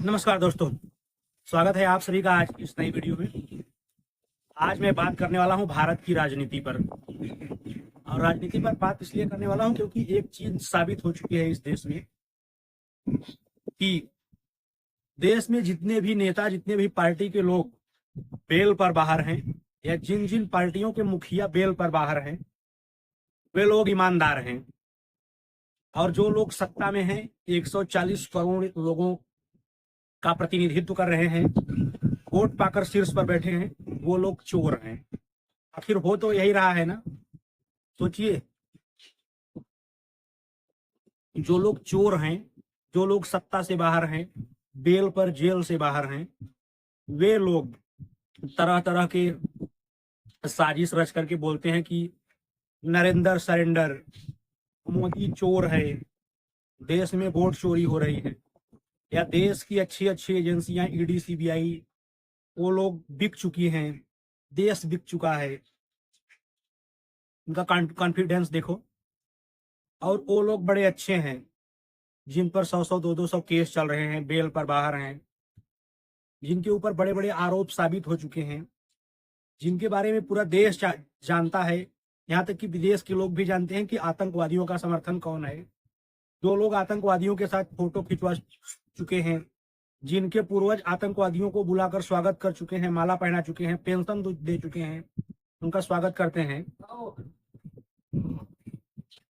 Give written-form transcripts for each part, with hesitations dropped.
नमस्कार दोस्तों, स्वागत है आप सभी का आज इस नई वीडियो में। आज मैं बात करने वाला हूं भारत की राजनीति पर। और राजनीति पर बात इसलिए करने वाला हूं क्योंकि एक चीज साबित हो चुकी है इस देश में कि देश में जितने भी नेता, जितने भी पार्टी के लोग बेल पर बाहर हैं या जिन जिन पार्टियों के मुखिया बेल पर बाहर हैं, वे लोग ईमानदार हैं। और जो लोग सत्ता में हैं, 140 करोड़ लोगों का प्रतिनिधित्व कर रहे हैं, वोट पाकर शीर्ष पर बैठे हैं, वो लोग चोर हैं। आखिर हो तो यही रहा है ना। सोचिए, जो लोग चोर हैं, जो लोग सत्ता से बाहर हैं, बेल पर जेल से बाहर हैं, वे लोग तरह तरह के साजिश रच करके बोलते हैं कि नरेंद्र सरेंडर, मोदी चोर है, देश में वोट चोरी हो रही है, या देश की अच्छी अच्छी एजेंसियां ईडी सीबीआई वो लोग बिक चुकी हैं, देश बिक चुका है। उनका कॉन्फिडेंस देखो। और वो लोग बड़े अच्छे हैं जिन पर 100-100 200 केस चल रहे हैं, बेल पर बाहर हैं, जिनके ऊपर बड़े बड़े आरोप साबित हो चुके हैं, जिनके बारे में पूरा देश जानता है। यहाँ तक कि विदेश के लोग भी जानते हैं कि आतंकवादियों का समर्थन कौन है। जो लोग आतंकवादियों के साथ फोटो खिंचवा चुके हैं, जिनके पूर्वज आतंकवादियों को बुलाकर स्वागत कर चुके हैं, माला पहना चुके हैं, पेंशन दे चुके हैं, उनका स्वागत करते हैं।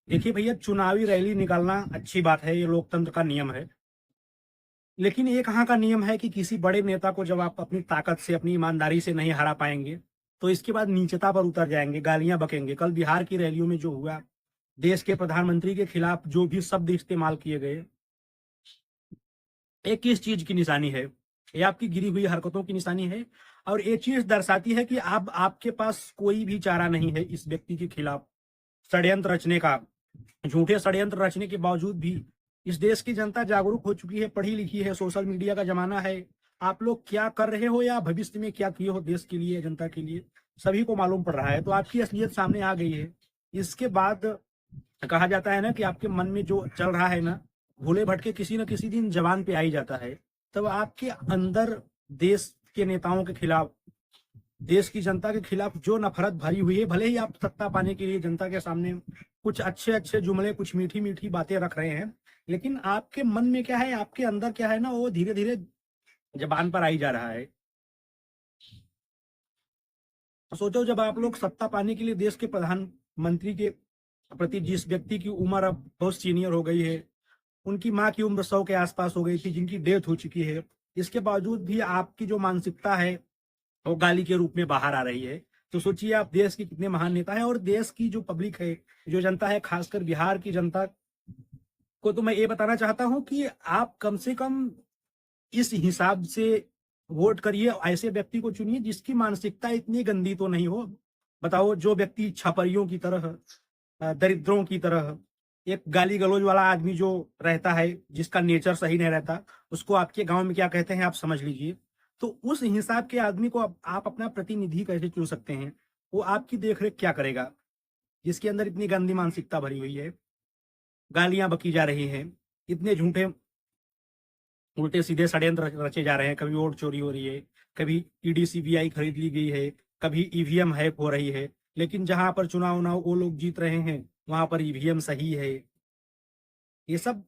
देखिए भैया, चुनावी रैली निकालना अच्छी बात है, ये लोकतंत्र का नियम है। लेकिन ये कहाँ का नियम है कि किसी बड़े नेता को जब आप अपनी ताकत से, अपनी ईमानदारी से नहीं हरा पाएंगे तो इसके बाद नीचता पर उतर जाएंगे, गालियां बकेंगे। कल बिहार की रैलियों में जो हुआ, देश के प्रधानमंत्री के खिलाफ जो भी शब्द इस्तेमाल किए गए, ये किस चीज की निशानी है? ये आपकी गिरी हुई हरकतों की निशानी है। और ये चीज दर्शाती है कि अब आपके पास कोई भी चारा नहीं है इस व्यक्ति के खिलाफ षड्यंत्र रचने का। झूठे षड्यंत्र रचने के बावजूद भी इस देश की जनता जागरूक हो चुकी है, पढ़ी लिखी है, सोशल मीडिया का जमाना है। आप लोग क्या कर रहे हो या भविष्य में क्या किए हो देश के लिए, जनता के लिए, सभी को मालूम पड़ रहा है। तो आपकी असलियत सामने आ गई है। इसके बाद कहा जाता है ना कि आपके मन में जो चल रहा है ना, भूले भटके किसी न किसी दिन जबान पे आ ही जाता है। तब आपके अंदर देश के नेताओं के खिलाफ, देश की जनता के खिलाफ जो नफरत भरी हुई है, भले ही आप सत्ता पाने के लिए जनता के सामने कुछ अच्छे अच्छे जुमले, कुछ मीठी मीठी बातें रख रहे हैं, लेकिन आपके मन में क्या है, आपके अंदर क्या है ना, वो धीरे धीरे जबान पर आई जा रहा है। सोचो, जब आप लोग सत्ता पाने के लिए देश के प्रधानमंत्री के प्रति, जिस व्यक्ति की उम्र अब बहुत सीनियर हो गई है, उनकी माँ की उम्र 100 के आसपास हो गई थी, जिनकी डेथ हो चुकी है, इसके बावजूद भी आपकी जो मानसिकता है वो गाली के रूप में बाहर आ रही है। तो सोचिए आप देश के कितने महान नेता हैं। और देश की जो पब्लिक है, जो जनता है, खासकर बिहार की जनता को तो मैं ये बताना चाहता हूं कि आप कम से कम इस हिसाब से वोट करिए, ऐसे व्यक्ति को चुनिए जिसकी मानसिकता इतनी गंदी तो नहीं हो। बताओ, जो व्यक्ति छपरियों की तरह, दरिद्रों की तरह, एक गाली गलौज वाला आदमी जो रहता है, जिसका नेचर सही नहीं रहता, उसको आपके गांव में क्या कहते हैं आप समझ लीजिए। तो उस हिसाब के आदमी को आप अपना प्रतिनिधि कैसे चुन सकते हैं? वो आपकी देखरेख क्या करेगा जिसके अंदर इतनी गंदी मानसिकता भरी हुई है, गालियां बकी जा रही हैं, इतने झूठे उल्टे सीधे षड्यंत्र रचे जा रहे हैं। कभी वोट चोरी हो रही है, कभी ईडी सीबीआई खरीद ली गई है, कभी ईवीएम हैक हो रही है। लेकिन जहां पर चुनाव ना वो लोग जीत रहे हैं, वहां पर ईवीएम सही है। ये सब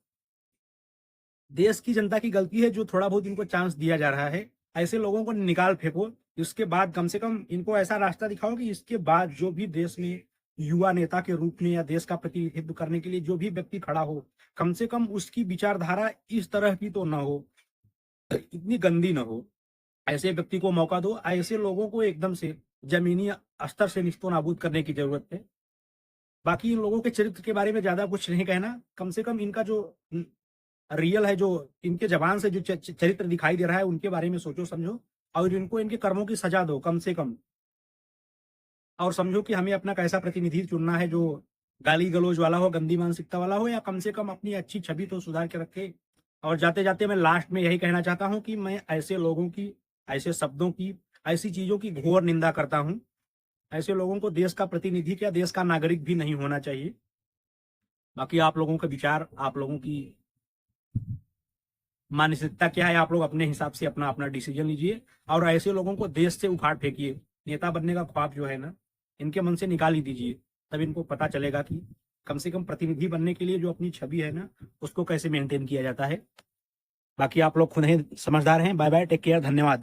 देश की जनता की गलती है, जो थोड़ा बहुत इनको चांस दिया जा रहा है। ऐसे लोगों को निकाल फेंको। इसके बाद कम से कम इनको ऐसा रास्ता दिखाओ कि इसके बाद जो भी देश में युवा नेता के रूप में या देश का प्रतिनिधित्व करने के लिए जो भी व्यक्ति खड़ा हो, कम से कम उसकी विचारधारा इस तरह की तो ना हो, इतनी गंदी ना हो। ऐसे व्यक्ति को मौका दो। ऐसे लोगों को एकदम से जमीनी स्तर से निस्तो नाबूद करने की जरूरत है। बाकी इन लोगों के चरित्र के बारे में ज्यादा कुछ नहीं कहना। कम से कम इनका जो रियल है, जो इनके जबान से जो चरित्र दिखाई दे रहा है, उनके बारे में सोचो समझो, और इनको इनके कर्मों की सजा दो कम से कम। और समझो कि हमें अपना कैसा प्रतिनिधि चुनना है, जो गाली गलौज वाला हो, गंदी मानसिकता वाला हो, या कम से कम अपनी अच्छी छवि तो सुधार के रखे। और जाते जाते मैं लास्ट में यही कहना चाहता हूं कि मैं ऐसे लोगों की, ऐसे शब्दों की, ऐसी चीजों की घोर निंदा करता हूं। ऐसे लोगों को देश का प्रतिनिधि क्या, देश का नागरिक भी नहीं होना चाहिए। बाकी आप लोगों के विचार, आप लोगों की मानसिकता क्या है, आप लोग अपने हिसाब से अपना अपना डिसीजन लीजिए और ऐसे लोगों को देश से उखाड़ फेंकिए। नेता बनने का ख्वाब जो है ना, इनके मन से निकाल ही दीजिए, तब इनको पता चलेगा कि कम से कम प्रतिनिधि बनने के लिए जो अपनी छवि है ना, उसको कैसे मेंटेन किया जाता है। बाकी आप लोग खुद ही समझदार हैं। बाय बाय, टेक केयर, धन्यवाद।